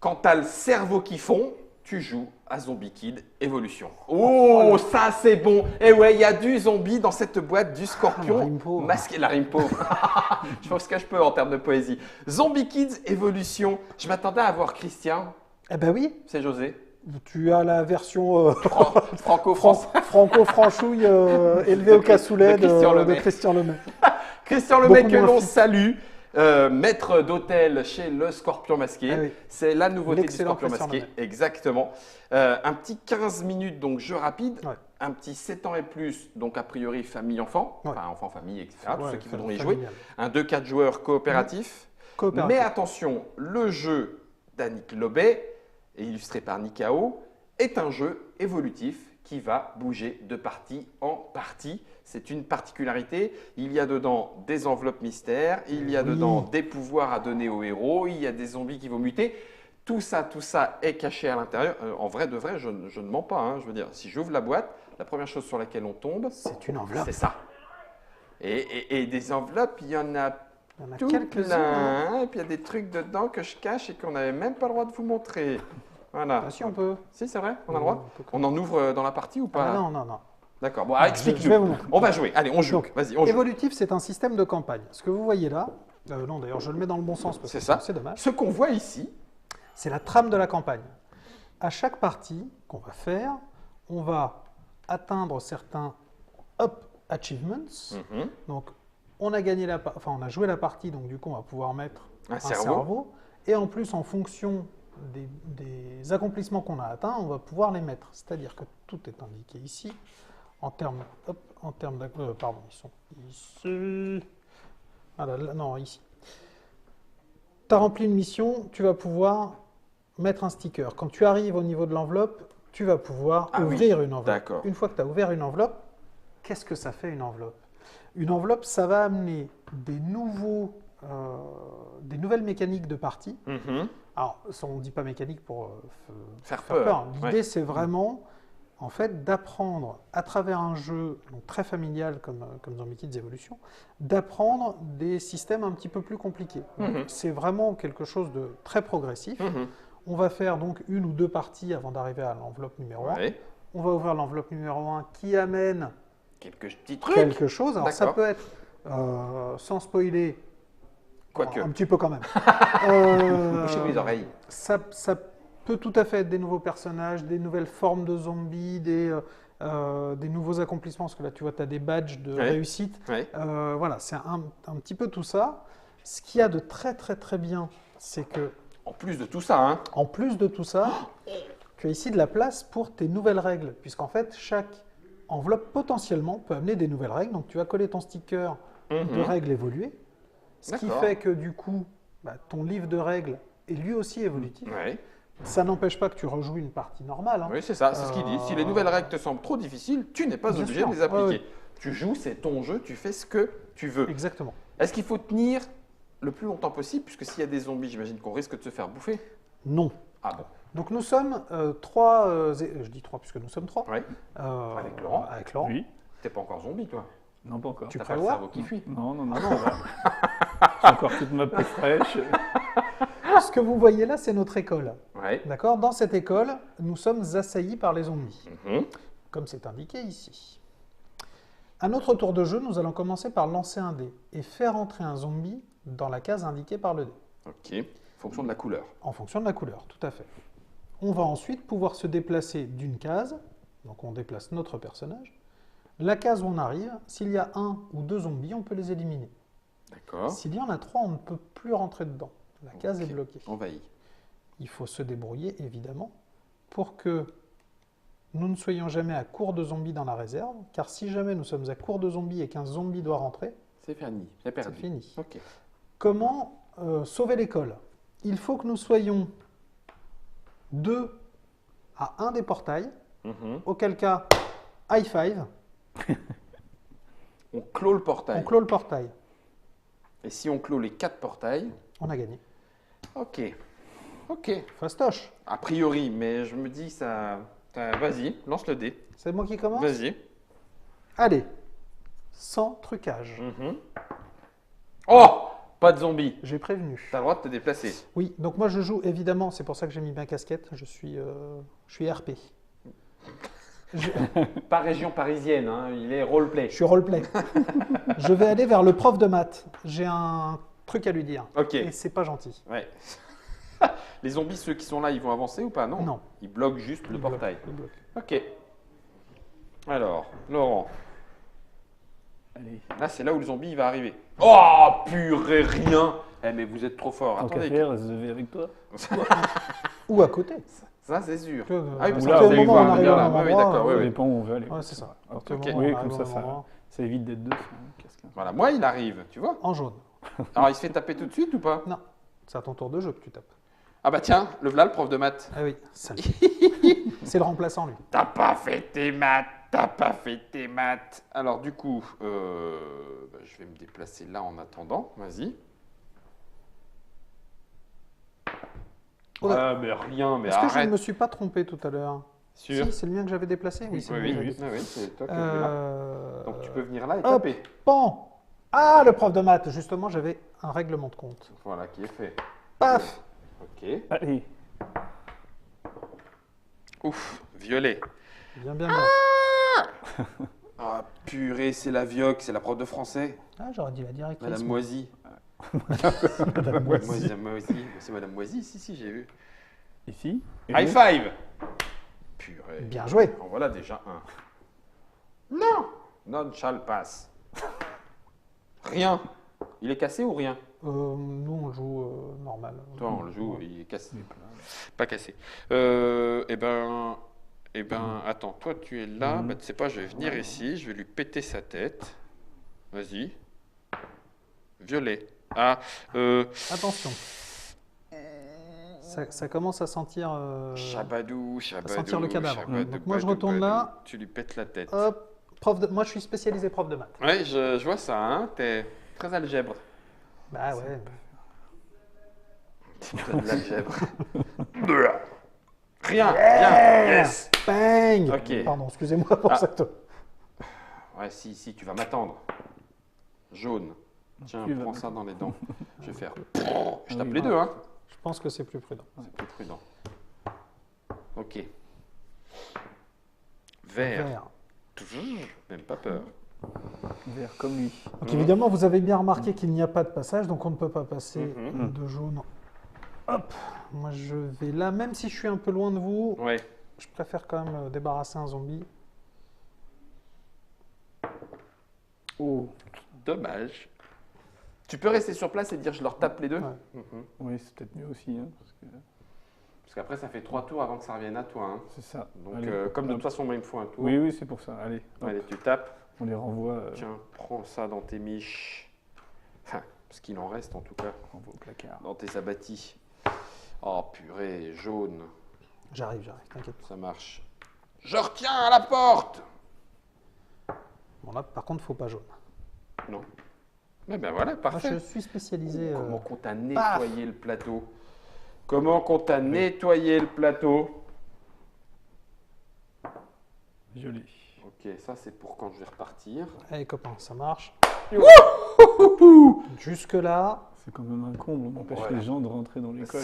Quand tu as le cerveau qui fond, tu joues à Zombie Kid Evolution. Oh, ça c'est bon. Et ouais, il y a du zombie dans cette boîte, du scorpion la rime pauvre. masqué. La rime pauvre. Je fais ce que je peux en termes de poésie. Zombie Kids Evolution. Je m'attendais à voir Christian. Eh ben oui, C'est José. tu as la version Franco-France. franco-franchouille élevée au cassoulet de Christian Lemay. de Christian Lemay. Christian Lemay Beaucoup que moins l'on fit. salue. Maître d'hôtel chez le Scorpion Masqué. Ah oui. C'est la nouveauté du L'excellent Scorpion Christian Masqué. Lemay. Exactement. Un petit 15 minutes, donc jeu rapide. Ouais. Un petit 7 ans et plus, donc a priori famille-enfant. Ouais. Enfin, enfant-famille, etc. Tous Ouais, ceux qui voudront y familial. jouer. Un 2-4 joueurs coopératif. Coopératif. Mais attention, le jeu d'Annick Lobet, illustré par Nikao, est un jeu évolutif qui va bouger de partie en partie. C'est une particularité. Il y a dedans des enveloppes mystères, il y a dedans des pouvoirs à donner aux héros, il y a des zombies qui vont muter. Tout ça est caché à l'intérieur. En vrai de vrai, je ne mens pas. Hein. Je veux dire, si j'ouvre la boîte, la première chose sur laquelle on tombe, C'est une enveloppe. c'est ça. Et des enveloppes, il y en a Il y en a tout quelques-unes. plein. Et puis il y a des trucs dedans que je cache et qu'on n'avait même pas le droit de vous montrer. Voilà. Ah, si, on peut. Si, c'est vrai, on a le droit. On peut. On en ouvre dans la partie ou pas Ah, là non, non, non. D'accord. Bon, Je vais explique-nous. vous montrer. On va jouer. Allez, on joue. Donc, Vas-y, on joue. Évolutif, c'est un système de campagne. Ce que vous voyez là, non d'ailleurs je le mets dans le bon sens parce C'est que ça. c'est dommage, Ce qu'on voit ici, c'est la trame de la campagne. À chaque partie qu'on va faire, on va atteindre certains achievements. Donc on a gagné on a joué la partie, donc du coup on va pouvoir mettre Un un cerveau. cerveau. Et en plus, en fonction des accomplissements qu'on a atteints, on va pouvoir les mettre. C'est-à-dire que tout est indiqué ici. En termes pardon, ils sont ici. Ah là, non, ici. Tu as rempli une mission, tu vas pouvoir mettre un sticker. Quand tu arrives au niveau de l'enveloppe, tu vas pouvoir ouvrir une enveloppe. D'accord. Une fois que tu as ouvert une enveloppe, qu'est-ce que ça fait une enveloppe? Une enveloppe, ça va amener des nouvelles mécaniques de partie. Alors, ça, on ne dit pas mécanique pour Faire peur. L'idée, Ouais. c'est vraiment en fait, d'apprendre à travers un jeu donc, très familial comme Zombie Kids Evolution, d'apprendre des systèmes un petit peu plus compliqués. Donc, c'est vraiment quelque chose de très progressif. On va faire donc une ou deux parties avant d'arriver à l'enveloppe numéro 1. Ouais. On va ouvrir l'enveloppe numéro 1 qui amène Quelques petits trucs. quelque chose. Alors ça D'accord. peut être, sans spoiler, Quoique. un petit peu quand même. Bouchez-vous les oreilles. Ça peut tout à fait être des nouveaux personnages, des nouvelles formes de zombies, des nouveaux accomplissements, parce que là tu vois, tu as des badges de Ouais. réussite. Ouais. Voilà, c'est un petit peu tout ça. Ce qu'il y a de très très très bien, c'est que En plus de tout ça, hein. en plus de tout ça, tu as ici de la place pour tes nouvelles règles, puisqu'en fait, chaque enveloppe potentiellement peut amener des nouvelles règles. Donc, tu vas coller ton sticker de règles évoluées, ce qui D'accord. fait que du coup, ton livre de règles est lui aussi évolutif. Ouais. Ça n'empêche pas que tu rejoues une partie normale. Hein. Oui, c'est ça, c'est ce qu'il dit. Si les nouvelles règles te semblent trop difficiles, tu n'es pas Bien obligé sûr. de les appliquer. Ouais, ouais. Tu joues, c'est ton jeu, tu fais ce que tu veux. Exactement. Est-ce qu'il faut tenir le plus longtemps possible, puisque s'il y a des zombies, j'imagine qu'on risque de se faire bouffer? Non. Ah bon. Donc, nous sommes trois, je dis trois puisque nous sommes trois. Ouais. Avec Laurent. Avec Laurent. Oui. T'es pas encore zombie, toi. Non, pas encore. Tu T'as pas le prévois cerveau qui fuit. Non, non, non, ça va. J'ai encore toute ma peau fraîche. Ce que vous voyez là, c'est notre école. Ouais. D'accord? Dans cette école, nous sommes assaillis par les zombies, Mhm. comme c'est indiqué ici. À notre tour de jeu, nous allons commencer par lancer un dé et faire entrer un zombie dans la case indiquée par le dé, Ok. Fonction de la couleur. en fonction de la couleur, tout à fait. On va ensuite pouvoir se déplacer d'une case, donc on déplace notre personnage. La case où on arrive, s'il y a un ou deux zombies, on peut les éliminer. D'accord. S'il y en a trois, on ne peut plus rentrer dedans. La case Ok. est bloquée. Envahi. Il faut se débrouiller, évidemment, pour que nous ne soyons jamais à court de zombies dans la réserve, car si jamais nous sommes à court de zombies et qu'un zombie doit rentrer, C'est fini. C'est c'est perdu. fini. Ok. Comment sauver l'école? Il faut que nous soyons 2 à 1 des portails, Mhm. auquel cas, high five, On clôt le portail. on clôt le portail. Et si on clôt les 4 portails, On a gagné. ok. Ok. Fastoche. A priori, mais je me dis ça. Vas-y, lance le dé. C'est moi qui commence? Vas-y. Allez, sans trucage. Mhm. Oh! Pas de zombies. J'ai prévenu. Tu as le droit de te déplacer. Oui, donc moi je joue évidemment, c'est pour ça que j'ai mis ma casquette, je suis RP. Pas région parisienne, hein, il est roleplay. Je suis roleplay. Je vais aller vers le prof de maths. J'ai un truc à lui dire. Ok. Et c'est pas gentil. Ouais. Les zombies, ceux qui sont là, ils vont avancer ou pas? Non. Non. Ils bloquent juste le Il bloque, portail. il bloque. Ok. Alors, Laurent. Allez. Là, c'est là où le zombie il va arriver. Oh, purée, rien. Eh, mais vous êtes trop fort. Tant qu'à Attendez. faire, je vais avec toi. Ou à côté. Ça, c'est sûr. Que, Ah oui, parce Ou que là, vous au allez moment voir où on venir arrive là. à un Oui, endroit, d'accord. Ça Oui, oui. dépend où on veut aller. Ouais, c'est ça. À partir Ok. du moment où Oui, on comme arrive ça, à un endroit, ça évite d'être deux. Sinon, qu'est-ce que- Voilà, moi, il arrive, tu vois. En jaune. Alors, il se fait taper tout de suite ou pas? Non. C'est à ton tour de jeu que tu tapes. Ah bah tiens, le voilà, le prof de maths. Ah oui, salut. C'est le remplaçant, lui. T'as pas fait tes maths, t'as pas fait tes maths. Alors du coup, bah, je vais me déplacer là en attendant. Vas-y. Oh là. Ah mais rien, mais Est-ce que je ne arrête. me suis pas trompé tout à l'heure? Sûr. Si, c'est le mien que j'avais déplacé? Oui, c'est Oui, le mien que oui, j'avais oui, déplacé. c'est toi qui es là. Donc tu peux venir là et hop. taper. Pan. Ah, le prof de maths. Justement, j'avais un règlement de compte. Voilà, qui est fait. Paf. Ok. Allez. Ouf, violet. Bien, bien, bien. Ah purée, c'est la Vioque, c'est la prof de français. Ah, j'aurais dit la directrice. Madame Moisy. Madame Moisy. Madame Moisy. C'est Madame Moisy, si, j'ai vu. Ici. Et High nous. five. Purée. Bien joué. En voilà déjà un. Non. None shall pass. Rien. Il est cassé ou rien? Nous, on joue normal. Toi, on le joue, il est cassé. Mais plein. Pas cassé. Attends, toi, tu es là. Bah, tu sais pas, je vais venir ici, je vais lui péter sa tête. Vas-y. Violet. Ah, Attention. Ça commence à sentir. Chabadou, sentir le cadavre. Chabadou, Donc moi, je badou, retourne badou. là. Tu lui pètes la tête. Hop. Moi, je suis spécialisé prof de maths. Ouais, je vois ça, hein. T'es très algèbre. Bah ouais. T'as de l'algèbre. Rien, bien, yes. Bang. Ok. Pardon, excusez-moi pour Ah. cette. Ouais, si, tu vas m'attendre. Jaune. Tiens, Tu vas prends ça dans les dents. Je vais faire. Je Ah tape oui, les deux, hein. Je pense que c'est plus prudent. C'est plus prudent. Ok. Vert. Vert. Même pas peur. Vert comme lui. Donc évidemment, vous avez bien remarqué qu'il n'y a pas de passage, donc on ne peut pas passer Mhm. de jaune. Hop. Moi, je vais là, même si je suis un peu loin de vous, Ouais. je préfère quand même débarrasser un zombie. Oh. Dommage. Tu peux rester sur place et dire je leur tape les deux? Ouais. Mhm. Oui, c'est peut-être mieux aussi. Hein, Parce qu'après, ça fait 3 tours avant que ça revienne à toi, hein. c'est ça. Donc, Allez. comme de Hop. toute façon, moi, il me faut un tour. Oui, oui, c'est pour ça. Allez, hop. Allez, tu tapes. On les renvoie, Tiens, prends ça dans tes miches. Enfin, ce qu'il en reste, en tout cas, renvoie au placard. dans tes abattis. Oh, purée, jaune. J'arrive, t'inquiète. Ça marche. Je retiens à la porte! Bon là, par contre, faut pas jaune. Non. Mais ben voilà, Moi, parfait. je suis spécialisé. Comment qu'on t'a nettoyé le plateau? Comment qu'on t'a nettoyé le plateau? Joli. Ok, ça c'est pour quand je vais repartir. Allez copains, ça marche. Youhou. Jusque là, C'est quand même un comble, on empêche Voilà. les gens de rentrer dans l'école.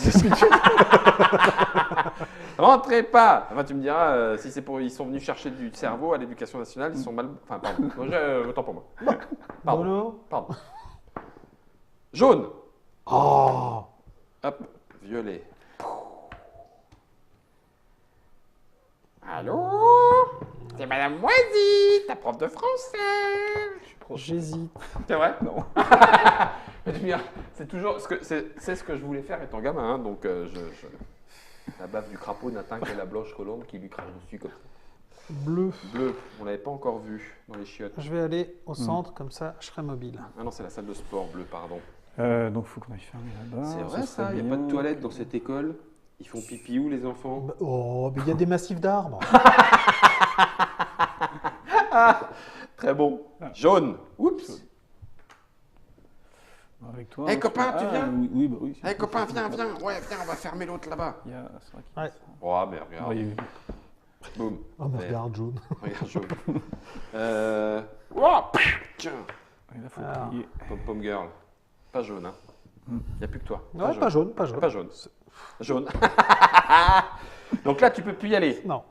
Rentrez pas. Enfin, tu me diras, si c'est pour, ils sont venus chercher du cerveau à l'éducation nationale, ils sont mal. Enfin, pardon. Autant pour moi. Pardon. Bono. Pardon. Jaune. Oh. Hop, violet. Allô? C'est Madame Moisy, ta prof de français. J'hésite. C'est vrai? Non. C'est toujours c'est ce que je voulais faire étant gamin, hein, donc la baffe du crapaud n'atteint que la blanche colombe qui lui crache dessus comme ça. Bleu. Bleu, on l'avait pas encore vu dans les chiottes. Je vais aller au centre, comme ça, je serai mobile. Ah non, c'est la salle de sport bleu, pardon. Donc il faut qu'on aille fermer là-bas. c'est vrai ça, serait il n'y a pas de bien. toilette dans cette école. Ils font pipi où les enfants? Bah, oh, mais il y a des massifs d'arbres. Très bon. Ah. Jaune. Oups. Avec toi. Hey, hein, copain, tu viens Oui, oui, bah oui. Hey copain, viens. Ouais, viens, on va fermer l'autre là-bas. Il y a... c'est vrai qu'il y a Ouais. ça. Oh, mais regarde. Oui, oui. Boum. Oh, mais Vert. regarde, jaune. Regarde, jaune. Oh, tiens. Et là, faut Alors. plier. Pom Pom Girl. Pas jaune, hein. Il n'y a plus que toi. Ouais, pas jaune, pas jaune. Pas jaune. Jaune. Donc là, tu peux plus y aller. Non.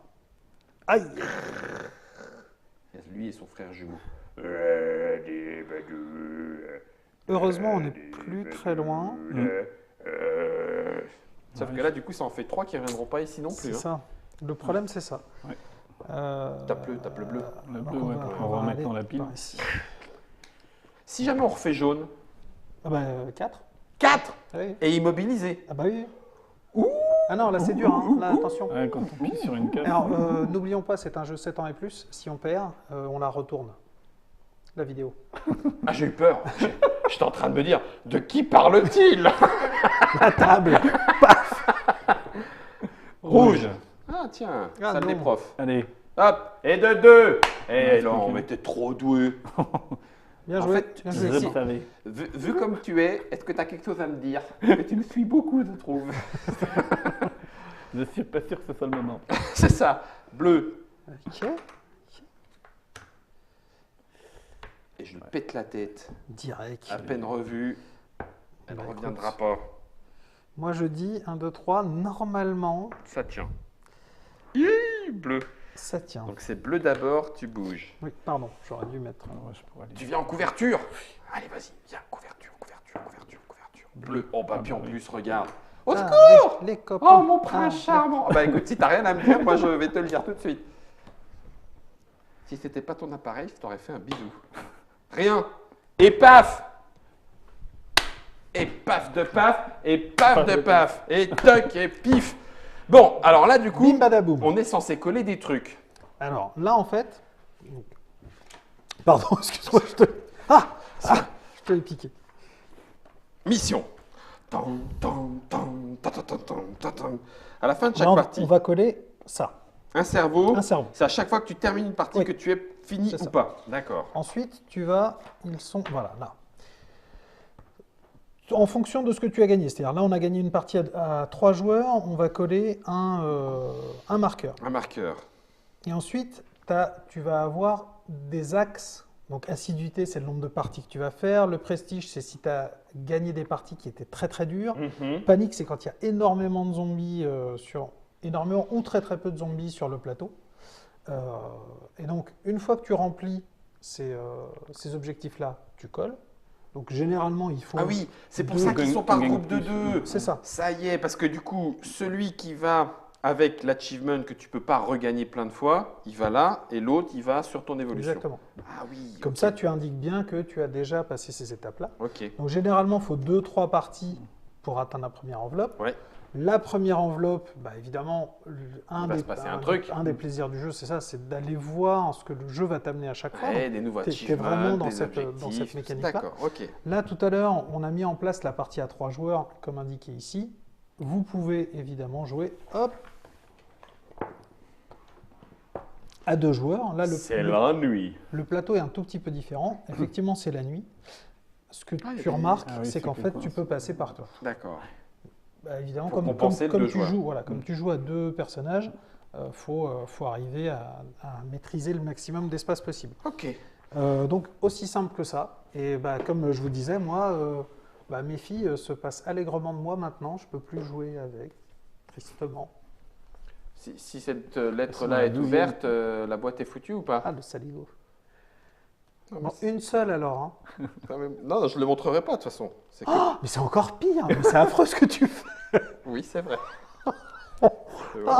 Aïe. Lui et son frère jumeau. Heureusement, on n'est plus très loin. Sauf que là, du coup, ça en fait 3 qui ne reviendront pas ici non plus. C'est Hein. ça. Le problème, c'est ça. Ouais. Tape le bleu. Le donc bleu, ouais, on va remettre dans la pile. Ici. Si jamais on refait jaune, Ah bah, 4. 4 Oui. et immobilisé. Ah bah oui. Ouh. Ah non, là c'est dur, hein. Là attention. Ouais, quand on plie sur une case. Alors n'oublions pas, c'est un jeu 7 ans et plus. Si on perd, on la retourne. La vidéo. Ah, j'ai eu peur. J'étais en train de me dire, de qui parle-t-il? La table. Rouge. Ah tiens, Ah, salle des non. profs. Allez. Hop, et de 2. Eh Ouais, là, tranquille. mais t'es trop doué. Bien En joué. fait, bien Je joué. le si. savais. Vu comme tu es, est-ce que tu as quelque chose à me dire? Que tu me suis beaucoup, je trouve. Je suis pas sûr que ce soit le moment. C'est ça, bleu. Ok. Et je lui pète la tête. Direct. À peine revue, elle Bah, ne écoute. reviendra pas. Moi je dis 1, 2, 3. Normalement, Ça tient. Hi, bleu. ça tient. Donc c'est bleu d'abord, tu bouges. Oui, pardon, j'aurais dû mettre. Ah ouais, je pourrais aller. Tu viens en couverture. Allez, vas-y, viens, couverture. Bleu. Oh bah puis en oui. plus, regarde. Au Ah, secours! les copains. Oh mon prince Ah, charmant! Bah écoute, si t'as rien à me dire, moi je vais te le dire tout de suite. Si c'était pas ton appareil, je t'aurais fait un bisou. Rien! Et paf! Et paf de paf! Et paf de paf! Et toc et pif! Bon, alors là du coup, Bim badaboum. on est censé coller des trucs. Alors là en fait. Pardon, excuse-moi, je te. Ah, je te l'ai piqué. Mission. Tan, tan, tan, tan, tan, tan, tan, tan, tan. À la fin de chaque Là, partie, on va coller ça. un cerveau. Un cerveau. C'est à chaque fois que tu termines une partie Oui. que tu es fini C'est ou ça. pas. D'accord. Ensuite, tu vas. Ils sont. Voilà, là. En fonction de ce que tu as gagné. C'est-à-dire là, on a gagné une partie à 3 joueurs, on va coller un marqueur. Un marqueur. Et ensuite, tu vas avoir des axes. Donc, assiduité, c'est le nombre de parties que tu vas faire. Le prestige, c'est si tu as gagné des parties qui étaient très très dures. Panique, c'est quand il y a énormément de zombies énormément ou très très peu de zombies sur le plateau. Et donc, une fois que tu remplis ces objectifs-là, tu colles. Donc, généralement, il faut. Ah oui, c'est pour deux ça qu'ils sont par gagne groupe de plus. 2. C'est ça. Ça y est, parce que du coup, celui qui va avec l'achievement que tu peux pas regagner plein de fois, il va là, et l'autre, il va sur ton évolution. Exactement. Ah oui. Comme ok. ça, tu indiques bien que tu as déjà passé ces étapes-là. Ok. Donc, généralement, il faut 2-3 parties pour atteindre la première enveloppe. Ouais. La première enveloppe, bah, évidemment, Il va se passer un truc. un des plaisirs du jeu, c'est ça, c'est d'aller voir ce que le jeu va t'amener à chaque fois. Ouais, Donc, des nouveaux t'es achievements, vraiment dans des cette objectifs. mécanique-là. D'accord, ok. Là, tout à l'heure, on a mis en place la partie à 3 joueurs, comme indiqué ici. Vous pouvez évidemment jouer, hop, à 2 joueurs. Là, C'est la nuit. le plateau est un tout petit peu différent. Effectivement, c'est la nuit. Ce que Ah, il y a tu des- remarques, Ah oui, c'est c'est qu'en que fait, quoi, tu peux passer par toi. D'accord. Bah, évidemment, Pour comme compenser le deux tu joueurs. joues, voilà, comme tu joues à 2 personnages, faut arriver à maîtriser le maximum d'espace possible. Ok. Donc, aussi simple que ça. Et bah, comme je vous disais, moi, mes filles se passent allègrement de moi maintenant. Je ne peux plus jouer avec, tristement. Si cette lettre-là Elles sont à est 12e. ouverte, la boîte est foutue ou pas? Ah, le saligo. Non, Bon, mais une seule alors. Hein. quand même- non, je ne le montrerai pas de toute façon. C'est que- Oh, mais c'est encore pire. Mais c'est affreux ce que tu fais. Oui, c'est vrai. C'est vrai.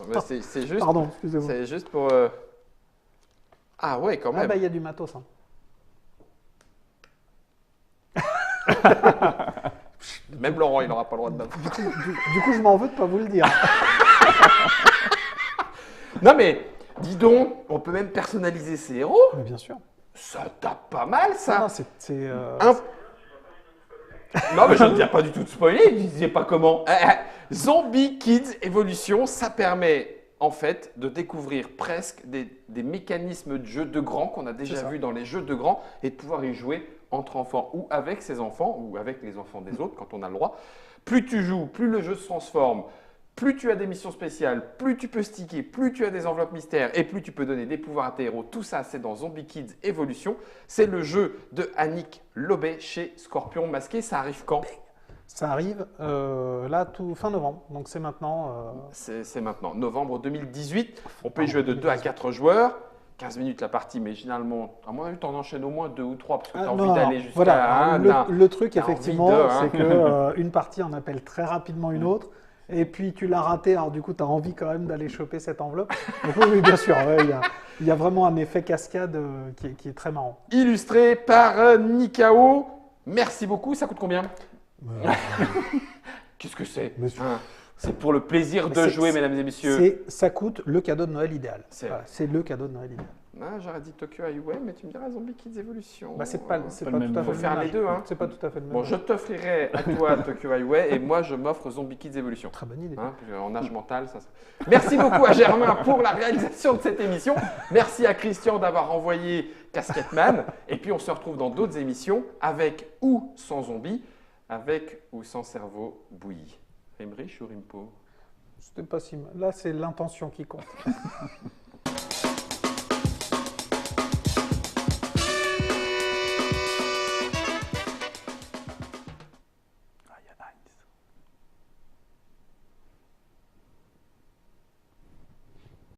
Mais c'est juste, Pardon, excusez-moi. c'est juste pour. Ah ouais, quand Ah même. bah, il y a du matos. Hein. Même Laurent, il n'aura pas le droit de battre. Du coup, je m'en veux de pas vous le dire. Non mais, dis donc, on peut même personnaliser ses héros. Mais bien sûr. Ça tape pas mal, ça. Non, c'est Un- Non, mais je ne viens pas du tout de spoiler, je ne disais pas comment. Zombie Kids Evolution, ça permet en fait de découvrir presque des mécanismes de jeu de grands qu'on a C'est déjà ça. vus dans les jeux de grands et de pouvoir y jouer entre enfants ou avec ses enfants ou avec les enfants des autres quand on a le droit. Plus tu joues, plus le jeu se transforme. Plus tu as des missions spéciales, plus tu peux sticker, plus tu as des enveloppes mystères et plus tu peux donner des pouvoirs à tes héros. Tout ça, c'est dans Zombie Kids Evolution. C'est le jeu de Annick Lobet chez Scorpion Masqué. Ça arrive quand? Ça arrive là, fin novembre, donc c'est maintenant. C'est maintenant, novembre 2018. On peut y jouer de 2 à 4 joueurs. 15 minutes la partie, mais généralement, à mon avis, tu en enchaînes au moins 2 ou 3 parce que tu as envie d'aller jusqu'à voilà. 1. Le truc, t'as envie effectivement, de, hein. c'est qu'une partie en appelle très rapidement une autre. Et puis tu l'as raté, alors du coup, tu as envie quand même d'aller choper cette enveloppe. Donc, oui, bien sûr, ouais, il y a vraiment un effet cascade qui est très marrant. Illustré par Nikao. Merci beaucoup. Ça coûte combien? Qu'est-ce que c'est? Hein, c'est pour le plaisir de jouer, mesdames et messieurs. Ça coûte le cadeau de Noël idéal. C'est Voilà, c'est le cadeau de Noël idéal. Ah, j'aurais dit Tokyo Highway, mais tu me diras Zombie Kids Evolution. Bah, c'est pas le tout à même. fait Faut le faire même les âge. deux, hein. C'est pas tout à fait le même Bon, âge. je t'offrirai à toi Tokyo Highway et moi je m'offre Zombie Kids Evolution. Très bonne idée. Hein, parce qu'en âge mental, ça. Merci beaucoup à Germain pour la réalisation de cette émission. Merci à Christian d'avoir envoyé Casquette Man. Et puis on se retrouve dans d'autres émissions avec ou sans zombies, avec ou sans cerveau bouilli. Emmerich ou Rimpo? C'était pas si mal. Là, c'est l'intention qui compte.